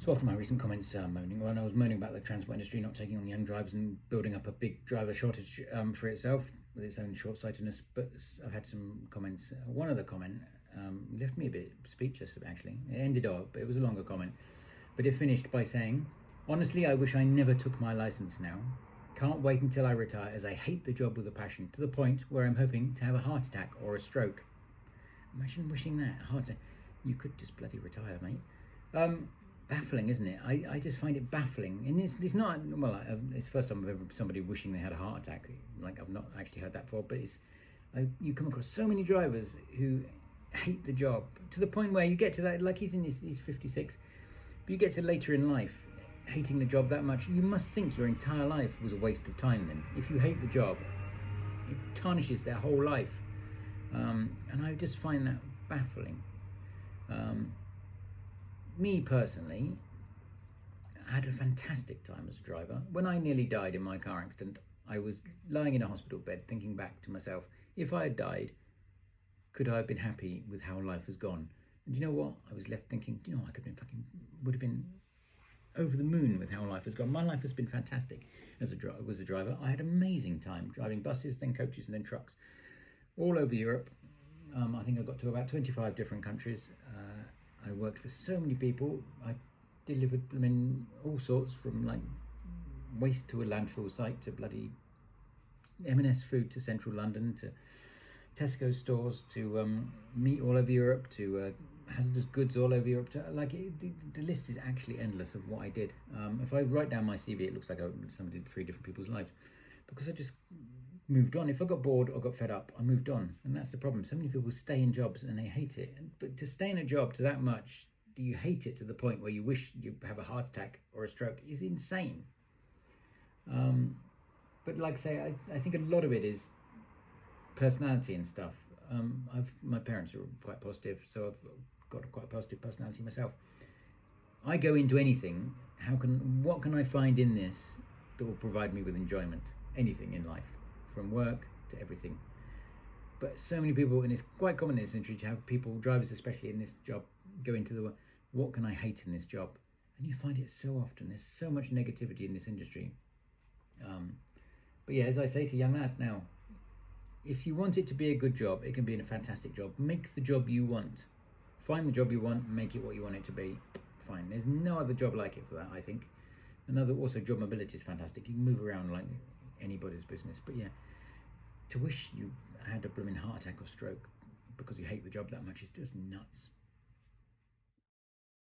So after my recent comments moaning, when I was moaning about the transport industry not taking on young drivers and building up a big driver shortage for itself with its own short-sightedness, but I've had some comments. One other comment left me a bit speechless, actually. It ended up, it was a longer comment, but it finished by saying, "Honestly, I wish I never took my license now. Can't wait until I retire, as I hate the job with a passion, to the point where I'm hoping to have a heart attack or a stroke." Imagine wishing that, heart attack. You could just bloody retire, mate. Baffling, isn't it? I just find it baffling, and it's not, well, it's the first time I've ever somebody wishing they had a heart attack. Like, I've not actually heard that before, but you come across so many drivers who hate the job to the point where you get to that, like he's 56, but you get to later in life hating the job that much, you must think your entire life was a waste of time. Then if you hate the job, it tarnishes their whole life, and I just find that baffling. Me personally, I had a fantastic time as a driver. When I nearly died in my car accident, I was lying in a hospital bed thinking back to myself, if I had died, could I have been happy with how life has gone? And do you know what? I was left thinking, do you know, would have been over the moon with how life has gone. My life has been fantastic as a driver. I had an amazing time driving buses, then coaches, and then trucks all over Europe. I think I got to about 25 different countries. I worked for so many people. I delivered all sorts, from like waste to a landfill site to bloody M&S food to central London to Tesco stores to meat all over Europe to hazardous goods all over Europe. To, the list is actually endless of what I did. If I write down my CV, it looks like somebody did 3 different people's lives, because I just moved on. If I got bored or got fed up, I moved on, and that's the problem. So many people stay in jobs and they hate it, but to stay in a job to that much, do you hate it to the point where you wish you have a heart attack or a stroke, is insane. But like I say, I think a lot of it is personality and stuff. My parents are quite positive, so I've got a quite positive personality myself. I go into anything, what can I find in this that will provide me with enjoyment? Anything in life, from work to everything. But so many people, and it's quite common in this industry to have people, drivers especially in this job, go into what can I hate in this job? And you find it so often. There's so much negativity in this industry. But yeah, as I say to young lads now, if you want it to be a good job, it can be a fantastic job. Make the job you want. Find the job you want, make it what you want it to be. Fine. There's no other job like it for that, I think. Also, job mobility is fantastic. You can move around like anybody's business. But yeah, to wish you had a blooming heart attack or stroke because you hate the job that much is just nuts.